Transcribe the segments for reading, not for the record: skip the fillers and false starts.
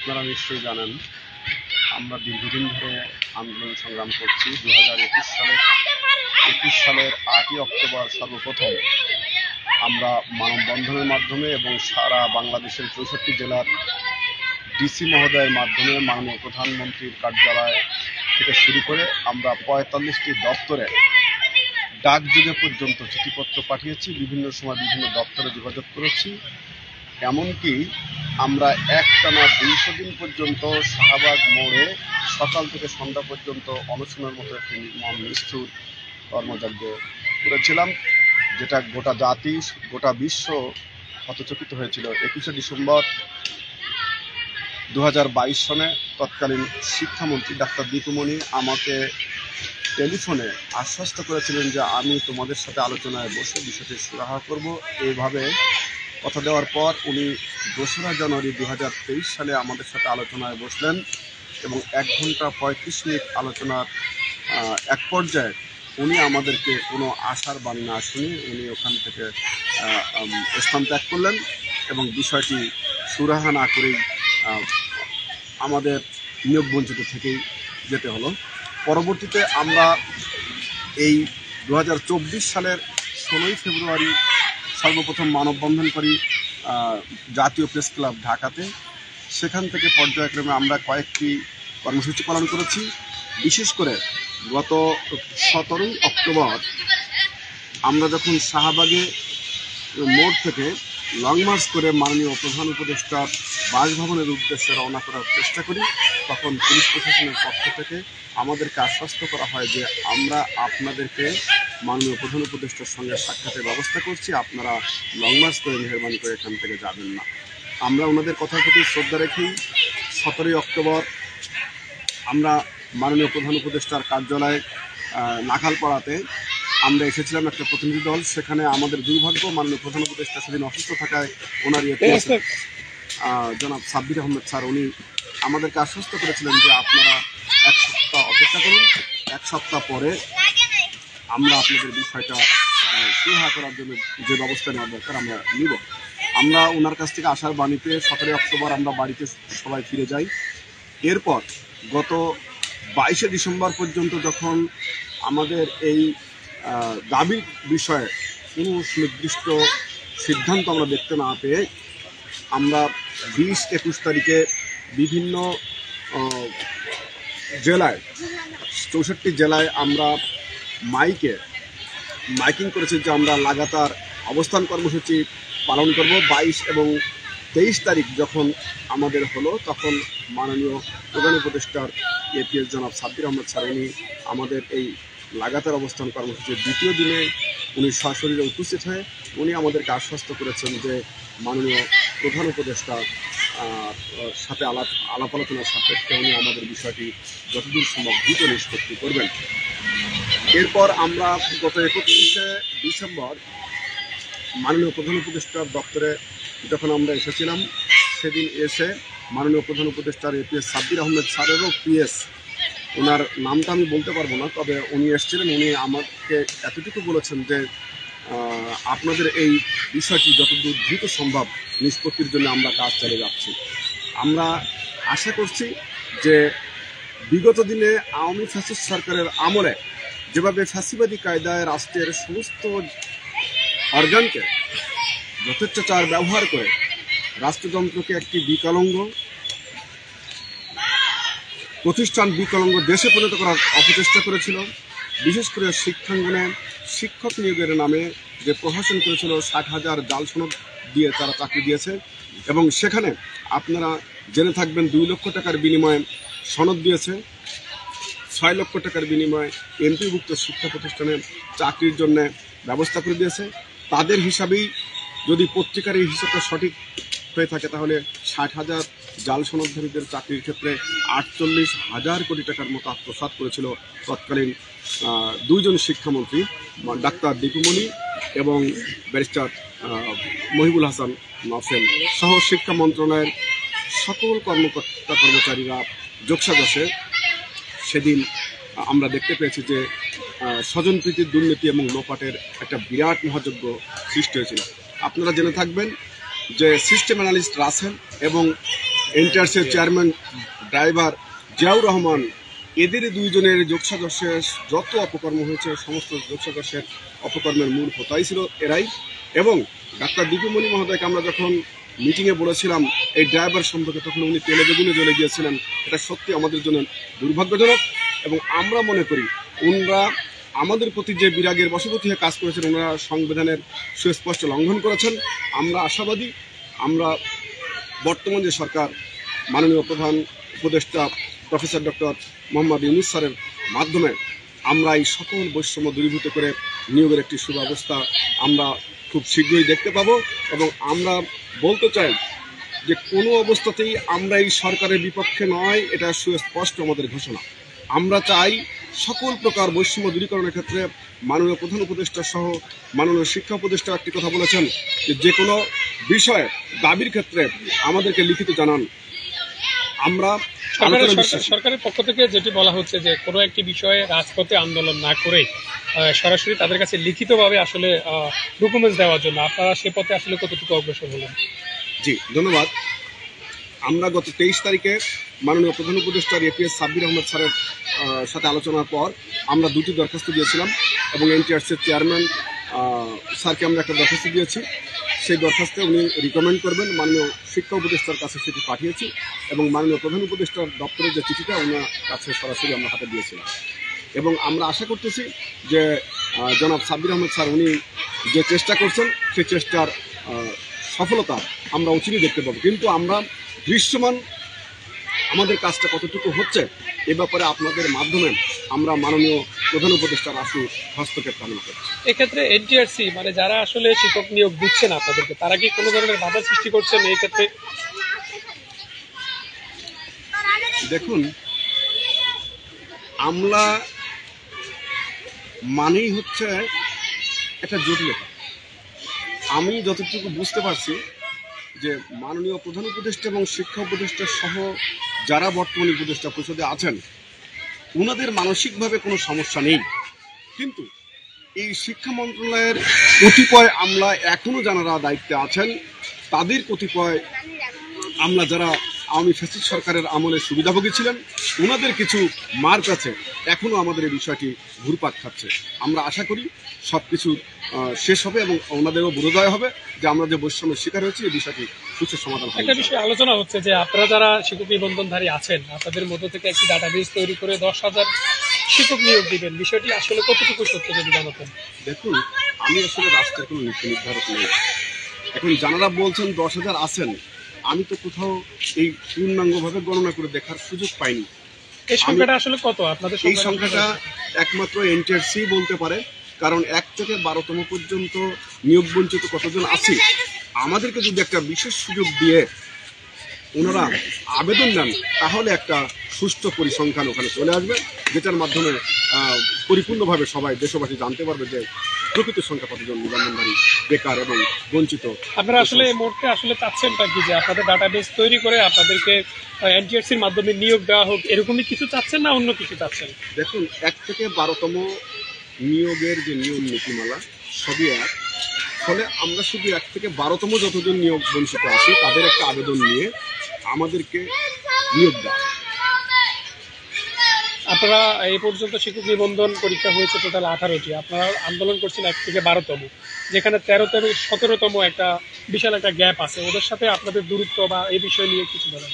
আপনারা নিশ্চয়ই জানেন আমরা দীর্ঘদিন ধরে আন্দোলন সংগ্রাম করছি। 2021 সালের 8ই অক্টোবর সর্বপ্রথম আমরা মানববন্ধনের মাধ্যমে এবং সারা বাংলাদেশের 64 জেলার ডিসি মহোদয়ের মাধ্যমে মাননীয় প্রধানমন্ত্রীর কার্যালয় থেকে শুরু করে আমরা 45টি দপ্তরে ডাকযোগে পর্যন্ত চিঠিপত্র পাঠিয়েছি, বিভিন্ন সময় বিভিন্ন দপ্তরে যোগাযোগ করেছি। এমনকি আমরা একটানা 200 দিন পর্যন্ত শাহবাগ মোড়ে সকাল থেকে সন্ধ্যা পর্যন্ত অনশনের মতো একটি নির্মম নিষ্ঠুর কর্মযজ্ঞ করেছিলাম, যেটা গোটা জাতি গোটা বিশ্ব হতচকিত হয়েছিল। 21শে ডিসেম্বর 2022 সনে তৎকালীন শিক্ষামন্ত্রী ডাক্তার দীপুমণি আমাকে টেলিফোনে আশ্বস্ত করেছিলেন যে আমি তোমাদের সাথে আলোচনায় বসে বিষয়টি সুরাহা করব। এইভাবে কথা দেওয়ার পর উনি 2রা জানুয়ারি 2023 সালে আমাদের সাথে আলোচনায় বসলেন এবং 1 ঘন্টা 35 মিনিট আলোচনার এক পর্যায়ে উনি আমাদেরকে কোনো আশার বাণী না শুনে উনি ওখান থেকে স্থান ত্যাগ করলেন এবং বিষয়টি সুরাহা না করেই আমাদের নিয়োগ বঞ্চিত থেকেই যেতে হলো। পরবর্তীতে আমরা এই 2024 সালের 16ই ফেব্রুয়ারি সর্বপ্রথম মানববন্ধন করি জাতীয় প্রেস ক্লাব ঢাকাতে। সেখান থেকে পর্যায়ক্রমে আমরা কয়েকটি কর্মসূচি পালন করেছি। বিশেষ করে গত 17ই অক্টোবর আমরা যখন শাহবাগে মোড় থেকে লং মার্চ করে মাননীয় প্রধান উপদেষ্টার বাসভবনের উদ্দেশ্যে রওনা করার চেষ্টা করি, তখন পুলিশ প্রশাসনের পক্ষ থেকে আমাদেরকে আশ্বস্ত করা হয় যে আমরা আপনাদেরকে মাননীয় প্রধান উপদেষ্টার সঙ্গে সাক্ষাতের ব্যবস্থা করছি, আপনারা লং মার্চ করে মেহরবানি করে এখান থেকে যাবেন না। আমরা ওনাদের কথার প্রতি শ্রদ্ধা রেখেই 17ই অক্টোবর আমরা মাননীয় প্রধান উপদেষ্টার কার্যালয়ে নাখালপাড়াতে আমরা এসেছিলাম একটা প্রতিনিধি দল। সেখানে আমাদের দুর্ভাগ্য মাননীয় প্রধান উপদেষ্টা সেদিন অসুস্থ থাকায় ওনার জনাব সাব্বির আহমেদ স্যার উনি আমাদেরকে আশ্বস্ত করেছিলেন যে আপনারা 1 সপ্তাহ অপেক্ষা করুন, 1 সপ্তাহ পরে আমরা আপনাদের বিষয়টা সুরাহা করার জন্য যে ব্যবস্থা নেওয়ার দরকার আমরা নিব। আমরা ওনার কাছ থেকে আসার বাণী পেয়ে 17 অক্টোবর আমরা বাড়িতে সবাই ফিরে যাই। এরপর গত 22শে ডিসেম্বর পর্যন্ত যখন আমাদের এই দাবির বিষয়ে কোনো সুনির্দিষ্ট সিদ্ধান্ত আমরা দেখতে না পেয়ে আমরা 20-21 তারিখে বিভিন্ন জেলায় 64 জেলায় আমরা মাইকিং করেছি যে আমরা লাগাতার অবস্থান কর্মসূচি পালন করব। 22 এবং 23 তারিখ যখন আমাদের হলো তখন মাননীয় প্রধান উপদেষ্টার এপিএস জনাব সাব্বির আহমেদ স্যার উনি আমাদের এই লাগাতার অবস্থান কর্মসূচির দ্বিতীয় দিনে উনি সশরীরে উপস্থিত হয়ে উনি আমাদেরকে আশ্বস্ত করেছেন যে মাননীয় প্রধান উপদেষ্টার সাথে আলাপ আলোচনার সাপেক্ষে উনি আমাদের বিষয়টি যতদূর সম্ভব দ্রুত নিষ্পত্তি করবেন। এরপর আমরা গত 31শে ডিসেম্বর মাননীয় প্রধান উপদেষ্টার দপ্তরে যখন আমরা এসেছিলাম, সেদিন এসে মাননীয় প্রধান উপদেষ্টার এপিএস সাব্বির আহমেদ স্যারেরও পিএস, ওনার নামটা আমি বলতে পারবো না, তবে উনি এসেছিলেন। উনি আমাকে এতটুকু বলেছেন যে আপনাদের এই বিষয়টি যতদূর দ্রুত সম্ভব নিষ্পত্তির জন্য আমরা কাজ চালিয়ে যাচ্ছি। আমরা আশা করছি যে বিগত দিনে আওয়ামী ফ্যাসিস্ট সরকারের আমলে যেভাবে ফ্যাসিবাদী কায়দায় রাষ্ট্রের সমস্ত অর্গানকে যথেচ্ছাচার ব্যবহার করে রাষ্ট্রযন্ত্রকে একটি বিকলাঙ্গ প্রতিষ্ঠান, বিকলাঙ্গ দেশে পরিণত করার অপচেষ্টা করেছিল। বিশেষ করে শিক্ষাঙ্গনে শিক্ষক নিয়োগের নামে যে প্রহসন করেছিল, 60,000 জাল সনদ দিয়ে তারা চাকরি দিয়েছে এবং সেখানে আপনারা জেনে থাকবেন 2 লক্ষ টাকার বিনিময়ে সনদ দিয়েছে, 6 লক্ষ টাকার বিনিময়ে এমপিভুক্ত শিক্ষা প্রতিষ্ঠানে চাকরির জন্য ব্যবস্থা করে দিয়েছে। তাদের হিসাবেই যদি পত্রিকার এই হিসাবটা সঠিক হয়ে থাকে তাহলে 60,000 জাল সনদধারীদের চাকরির ক্ষেত্রে 48,000 কোটি টাকার মতো আত্মসাৎ করেছিল তৎকালীন 2 জন শিক্ষামন্ত্রী ডাক্তার দীপুমণি এবং ব্যারিস্টার মহিবুল হাসান নফেল সহ শিক্ষা মন্ত্রণালয়ের সকল কর্মকর্তা কর্মচারীরা যোগসাজশে সেদিন আমরা দেখতে পেয়েছি যে স্বজনপ্রীতির দুর্নীতি এবং লোপাটের একটা বিরাট মহাযজ্ঞ সৃষ্টি হয়েছিল। আপনারা জেনে থাকবেন যে সিস্টেম অ্যানালিস্ট রাসেল এবং এনটিআরসির চেয়ারম্যান ড্রাইভার জিয়াউর রহমান, এদের দুইজনের যোগসাজশে যত অপকর্ম হয়েছে সমস্ত যোগসাজশের অপকর্মের মূল হোতাই ছিল এরাই। এবং ডাক্তার দীপুমণি মহোদয়কে আমরা যখন মিটিংয়ে বলেছিলাম এই ড্রাইভার সম্পর্কে, তখন উনি তেলে বেগুনে জ্বলে গিয়েছিলেন। এটা সত্যি আমাদের জন্য দুর্ভাগ্যজনক এবং আমরা মনে করি ওনারা আমাদের প্রতি যে বিরাগের বশবর্তী হয়ে কাজ করেছেন, ওনারা সংবিধানের সুস্পষ্ট লঙ্ঘন করেছেন। আমরা আশাবাদী আমরা বর্তমান যে সরকার, মাননীয় প্রধান উপদেষ্টা প্রফেসর ডক্টর মোহাম্মদ ইউনূস স্যারের মাধ্যমে আমরা এই সকল বৈষম্য দূরীভূত করে নিয়োগের একটি সুব্যবস্থা আমরা খুব শীঘ্রই দেখতে পাবো। এবং আমরা বলতে চাই যে কোনো অবস্থাতেই আমরা এই সরকারের বিপক্ষে নয়, এটা সুস্পষ্ট আমাদের ঘোষণা। আমরা চাই সকল প্রকার বৈষম্য দূরীকরণের ক্ষেত্রে মাননীয় প্রধান উপদেষ্টা সহ মাননীয় শিক্ষা উপদেষ্টা একটি কথা বলেছেন যে কোনো বিষয়ে দাবির ক্ষেত্রে আমাদেরকে লিখিত জানান। আমরা সরকারের পক্ষ থেকে যেটি বলা হচ্ছে যে কোনো একটি বিষয়ে রাজপথে আন্দোলন না করে সরাসরি তাদের কাছে লিখিতভাবে আসলে ডকুমেন্টস দেওয়ার জন্য আপনারা সে পথে আসলে কতটুকু অগ্রসর হলেন? জি ধন্যবাদ। আমরা গত 23 তারিখে মাননীয় প্রধান উপদেষ্টার এপিএস সাব্বির আহমেদ স্যারের সাথে আলোচনার পর আমরা দুটি দরখাস্ত দিয়েছিলাম এবং এনটিআরসির চেয়ারম্যান স্যারকে আমরা একটা দরখাস্ত দিয়েছি। সেই দরখাস্তে উনি রিকমেন্ড করবেন, মাননীয় শিক্ষা উপদেষ্টার কাছে সেটি পাঠিয়েছি এবং মাননীয় প্রধান উপদেষ্টার দপ্তরের যে চিঠিটা ওনার কাছে সরাসরি আমরা হাতে দিয়েছিলাম। এবং আমরা আশা করতেছি যে জনাব সাব্বির আহমেদ স্যার উনি যে চেষ্টা করছেন সেই চেষ্টার সফলতা আমরা অচিরেই দেখতে পাবো। কিন্তু আমরা দৃশ্যমান আমাদের কাজটা কতটুকু হচ্ছে এ ব্যাপারে আপনাদের মাধ্যমে আমরা মাননীয় প্রধান উপদেষ্টার আশু হস্তক্ষেপ কামনা করছি। এক্ষেত্রে এনটিআরসি মানে যারা আসলে শিক্ষক নিয়োগ দিচ্ছেন আপনাদেরকে, তারা কি কোনো ধরনের বাধা সৃষ্টি করছেন এই ক্ষেত্রে? দেখুন, আমলা মানেই হচ্ছে একটা জটিলতা। আমি যতটুকু বুঝতে পারছি যে মাননীয় প্রধান উপদেষ্টা এবং শিক্ষা উপদেষ্টা সহ যারা বর্তমানে উপদেষ্টা পরিষদে আছেন ওনাদের মানসিকভাবে কোনো সমস্যা নেই, কিন্তু এই শিক্ষা মন্ত্রণালয়ের কতিপয় আমলা এখনও যারা দায়িত্বে আছেন তাদের কতিপয় আমলা যারা আওয়ামী ফ্যাসিস্ট সরকারের আমলে সুবিধাভোগী ছিলেন ওনাদের কিছু মার্ক আছে, এখনও আমাদের এই বিষয়টি ঘুরপাক খাচ্ছে। আমরা আশা করি সব কিছু শেষ হবে এবং ওনাদেরও বোধোদয় হবে যে আমরা যে বৈষম্যের শিকার হয়েছি এই বিষয়টি সুস্থ সমাধান হবে। একটা বিষয়ে আলোচনা হচ্ছে যে আপনারা যারা শিক্ষক নিবন্ধনধারী আছেন আপনাদের মধ্য থেকে একটি ডাটাবেস তৈরি করে 10,000 শিক্ষক নিয়োগ দিবেন, বিষয়টি আসলে কতটুকু সত্য যদি জানাতেন? দেখুন, আমি আসলে রাষ্ট্রের কোনো নীতি নির্ধারক নেই। এখন যারা বলছেন 10,000 আছেন, আমি তো কোথাও এই পূর্ণাঙ্গভাবে গণনা করে দেখার সুযোগ পাইনি। এই সংখ্যাটা আসলে কত আপনাদের? এই সংখ্যাটা একমাত্র এনটিআরসি বলতে পারে, কারণ 1 থেকে 12তম পর্যন্ত নিয়োগ বঞ্চিত কতজন আছে। আমাদেরকে যদি একটা বিশেষ সুযোগ দিয়ে ওনারা আবেদন নেন তাহলে একটা সুষ্ঠু পরিসংখ্যান ওখানে চলে আসবে, যেটার মাধ্যমে পরিপূর্ণভাবে সবাই দেশবাসী জানতে পারবে যে প্রকৃত সংখ্যা কতজন নিবন্ধনধারী বেকার এবং বঞ্চিত। আপনারা আসলে এই মুহূর্তে আসলে চাচ্ছেনটা কি যে আপনাদের ডাটাবেস তৈরি করে আপনাদেরকে এনটিআরসির মাধ্যমে নিয়োগ দেওয়া হোক, এরকমই কিছু চাচ্ছেন না অন্য কিছু চাচ্ছেন? দেখুন, 1 থেকে 12তম নিয়োগের যে নিয়ম নীতিমালা সবই এক, ফলে আমরা শুধু 1 থেকে 12তম যতজন নিয়োগ বঞ্চিত আছি তাদের একটা আবেদন নিয়ে আমাদেরকে নিয়োগ দেওয়া। আপনারা এই পর্যন্ত শিক্ষক নিবন্ধন পরীক্ষা হয়েছে টোটাল 18টি, আপনারা আন্দোলন করছেন 1 থেকে 12তম, যেখানে 13 থেকে 17তম একটা বিশাল একটা গ্যাপ আছে, ওদের সাথে আপনাদের দূরত্ব বা এই বিষয় নিয়ে কিছু বলেন?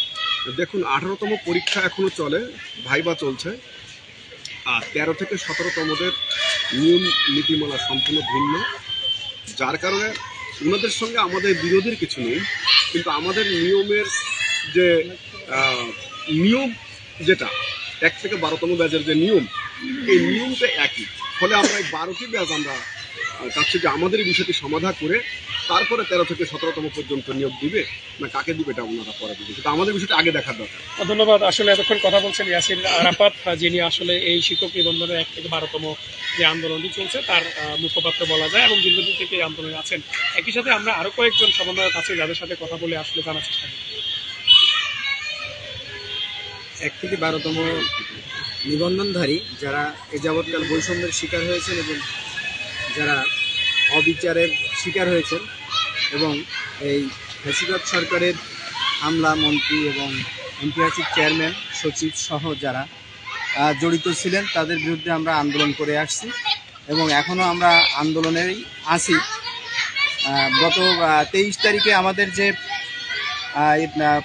দেখুন, 18তম পরীক্ষা এখনো চলে, ভাইবা চলছে, আর 13 থেকে 17তমদের নিয়ম নীতিমালা সম্পূর্ণ ভিন্ন, যার কারণে ওনাদের সঙ্গে আমাদের বিরোধের কিছু নেই, কিন্তু আমাদের নিয়মের যে নিয়ম যেটা 1 থেকে 12তম ব্যাচের যে নিয়ম, এই নিয়মটা একই। ফলে আমরা এই 12টি ব্যাচ আমরা চাচ্ছি যে আমাদের এই বিষয়টি সমাধান করে তারপরে 13 থেকে 17তম পর্যন্ত নিয়োগ দিবে না কাকে দিবে এটা ওনারা পরে দিবে, কিন্তু আমাদের বিষয়টা আগে দেখার দরকার। ধন্যবাদ। আসলে এতক্ষণ কথা বলছেন ইয়াসির আরাফাত, যিনি আসলে এই শিক্ষক নিবন্ধনের 1 থেকে 12তম যে আন্দোলনটি চলছে তার মুখপাত্র বলা যায় এবং দীর্ঘদিন থেকে এই আন্দোলনে আছেন। একই সাথে আমরা আরও কয়েকজন সমন্বয়ক আছে যাদের সাথে কথা বলে আসলে জানার চেষ্টা করি। 1 থেকে 12তম নিবন্ধনধারী যারা এ যাবৎকাল বৈষম্যের শিকার হয়েছেন এবং যারা অবিচারের শিকার হয়েছেন এবং এই ফ্যাসিবাদ সরকারের আমলা, মন্ত্রী এবং এনটিআরসির চেয়ারম্যান, সচিব সহ যারা জড়িত ছিলেন তাদের বিরুদ্ধে আমরা আন্দোলন করে আসছি এবং এখনও আমরা আন্দোলনেরই আছি। গত 23 তারিখে আমাদের যে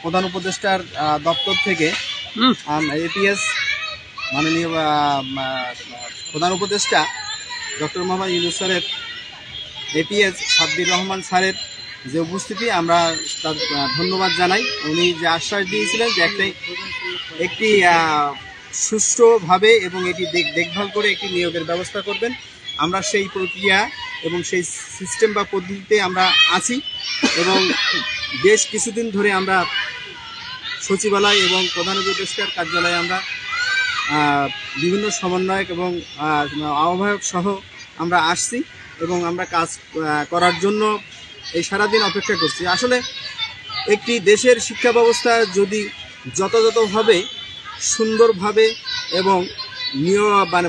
প্রধান উপদেষ্টার দপ্তর থেকে এপিএস মাননীয় প্রধান উপদেষ্টা ডক্টর মোহাম্মদ ইউনূস স্যারের এপিএস সাব্বির রহমান স্যারের যে উপস্থিতি, আমরা তার ধন্যবাদ জানাই। উনি যে আশ্বাস দিয়েছিলেন যে একটি সুষ্ঠুভাবে এবং এটি দেখভাল করে একটি নিয়োগের ব্যবস্থা করবেন, আমরা সেই প্রক্রিয়া এবং সেই সিস্টেম বা পদ্ধতিতে আমরা আছি এবং বেশ কিছুদিন ধরে আমরা সচিবালয় এবং প্রধান উপদেষ্টার কার্যালয়ে আমরা বিভিন্ন সমন্বয়ক এবং আহ্বায়ক সহ আমরা আসছি এবং আমরা কাজ করার জন্য এই সারাদিন অপেক্ষা করছি। আসলে একটি দেশের শিক্ষা ব্যবস্থা যদি যথাযথভাবে সুন্দরভাবে এবং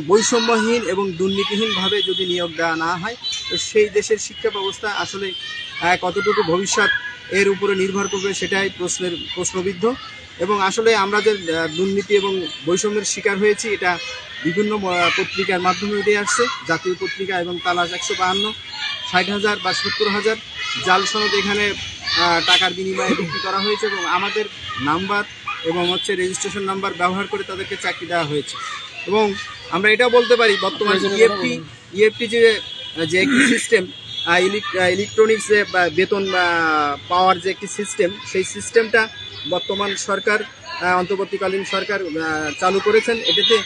বৈষম্যহীন এবং দুর্নীতিহীনভাবে যদি নিয়োগ দেওয়া না হয়, তো সেই দেশের শিক্ষা ব্যবস্থা আসলে কতটুকু ভবিষ্যৎ এর উপরে নির্ভর করবে সেটাই প্রশ্নবিদ্ধ। এবং আসলে আমরা যে দুর্নীতি এবং বৈষম্যের শিকার হয়েছি এটা বিভিন্ন পত্রিকার মাধ্যমে উঠে আসছে। জাতীয় পত্রিকা এবং তালাশ 152, 60,000 বা 70,000 জাল সনদ এখানে টাকার বিনিময়ে বিক্রি করা হয়েছে এবং আমাদের নাম্বার এবং রেজিস্ট্রেশন নাম্বার ব্যবহার করে তাদেরকে চাকরি দেওয়া হয়েছে। এবং আমরা এটাও বলতে পারি বর্তমানে ইএফটি যে একটি সিস্টেম, ইলেকট্রনিক্স বেতন পাওয়ার যে একটি সিস্টেম, সেই সিস্টেমটা বর্তমান সরকার, অন্তর্বর্তীকালীন সরকার চালু করেছেন। এটাতে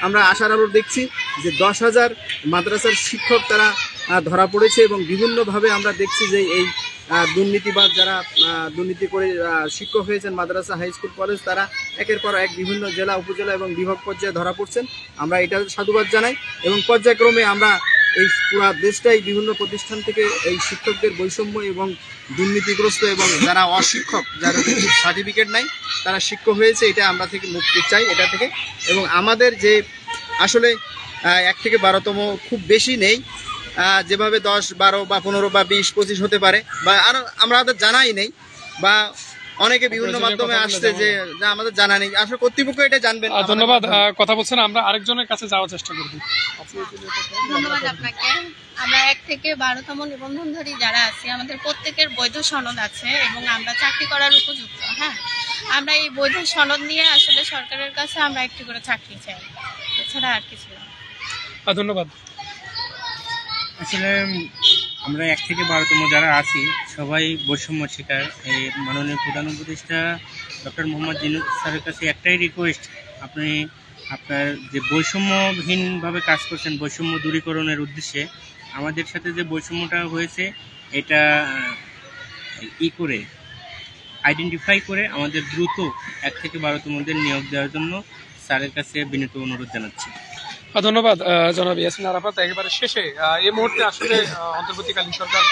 আমরা আশার আলো দেখছি যে 10,000 মাদ্রাসার শিক্ষক তারা ধরা পড়েছে এবং বিভিন্নভাবে আমরা দেখছি যে এই দুর্নীতিবাদ যারা দুর্নীতি করে শিক্ষক হয়েছেন মাদ্রাসা, হাই স্কুল, কলেজ, তারা একের পর এক বিভিন্ন জেলা, উপজেলা এবং বিভাগ পর্যায়ে ধরা পড়ছেন। আমরা এটার সাধুবাদ জানাই এবং পর্যায়ক্রমে আমরা এই পুরা দেশটাই বিভিন্ন প্রতিষ্ঠান থেকে এই শিক্ষকদের বৈষম্য এবং দুর্নীতিগ্রস্ত এবং যারা অশিক্ষক, যারা সার্টিফিকেট নাই, তারা শিক্ষক হয়েছে, এটা আমরা থেকে মুক্তি চাই এটা থেকে। এবং আমাদের যে আসলে 1 থেকে 12তম খুব বেশি নেই, যেভাবে 10, 12 বা 15 বা 20, 25 হতে পারে, বা আরও আমাদের জানাই নেই, বা অনেকে বিভিন্ন মাধ্যমে আসছে যে আমাদের জানা নেই। আসলে কর্তৃপক্ষ এটা জানবেন। ধন্যবাদ। কথা বলছেন, আমরা আরেকজনের কাছে যাওয়ার চেষ্টা করব। ধন্যবাদ আপনাকে। আমরা 1 থেকে 12তম নিবন্ধনধারী যারা আছি, আমাদের প্রত্যেকের বৈধ সনদ আছে এবং আমরা চাকরি করার উপযুক্ত। হ্যাঁ, আমরা এই বৈধ সনদ নিয়ে আসলে সরকারের কাছে আমরা একটি করে চাকরি চাই, এছাড়া আর কিছু না। ধন্যবাদ। আসলে আমরা 1 থেকে 12তম যারা আছি সবাই বৈষম্য শিকার। এই মাননীয় প্রধান উপদেষ্টা ডক্টর মোহাম্মদ ইউনূস স্যারের কাছে একটাই রিকোয়েস্ট, আপনি আপনার যে বৈষম্যহীনভাবে কাজ করছেন, বৈষম্য দূরীকরণের উদ্দেশ্যে আমাদের সাথে যে বৈষম্যটা হয়েছে এটা করে আইডেন্টিফাই করে আমাদের দ্রুত 1 থেকে 12তমদের নিয়োগ দেওয়ার জন্য স্যারের কাছে বিনীত অনুরোধ জানাচ্ছি। ধন্যবাদ জনাব ইয়াসিন আরাফাত। একেবারে শেষে এই মুহূর্তে আসলে অন্তর্বর্তীকালীন সরকার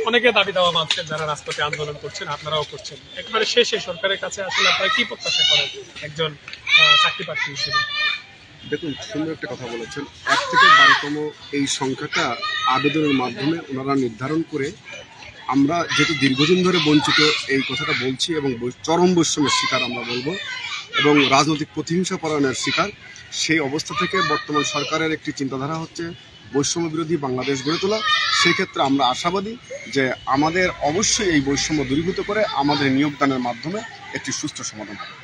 অনেকে দাবি দাওয়া মানছেন, যারা রাজপথে আন্দোলন করছেন, আপনারাও করছেন। একেবারে শেষে সরকারের কাছে আসলে আপনারা কি প্রত্যাশা করেন একজন চাকরি প্রার্থী হিসেবে? দেখুন, সুন্দর একটা কথা বলেছেন। 1 থেকে 12তম এই সংখ্যাটা আবেদনের মাধ্যমে ওনারা নির্ধারণ করে, আমরা যেহেতু দীর্ঘদিন ধরে বঞ্চিত এই কথাটা বলছি এবং চরম বৈষম্যের শিকার আমরা বলবো এবং রাজনৈতিক প্রতিহিংসা পরায়ণের শিকার, সেই অবস্থা থেকে বর্তমান সরকারের একটি চিন্তাধারা হচ্ছে বৈষম্য বিরোধী বাংলাদেশ গড়ে তোলা। সেক্ষেত্রে আমরা আশাবাদী যে আমাদের অবশ্যই এই বৈষম্য দূরীভূত করে আমাদের নিয়োগদানের মাধ্যমে একটি সুষ্ঠু সমাধান হবে।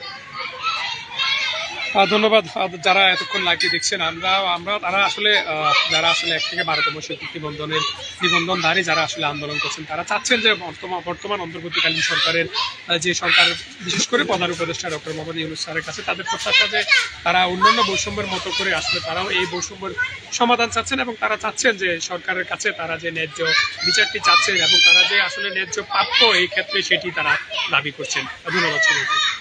ধন্যবাদ। যারা এতক্ষণ লাইভটি দেখছেন, তারা আসলে 1 থেকে 12তম স্বীকৃতি নিবন্ধনধারী যারা আসলে আন্দোলন করছেন, তারা চাচ্ছেন যে বর্তমান অন্তর্বর্তীকালীন সরকারের যে সরকার, বিশেষ করে প্রধান উপদেষ্টা ডক্টর মোহাম্মদ ইউনূস স্যারের কাছে তাদের প্রত্যাশা যে তারা অন্যান্য বৈষম্যের মতো করে আসলে তারাও এই বৈষম্যের সমাধান চাচ্ছেন এবং তারা চাচ্ছেন যে সরকারের কাছে তারা যে ন্যায্য বিচারটি চাচ্ছেন এবং তারা যে আসলে ন্যায্য প্রাপ্য এই ক্ষেত্রে সেটি তারা দাবি করছেন। ধন্যবাদ সবাইকে।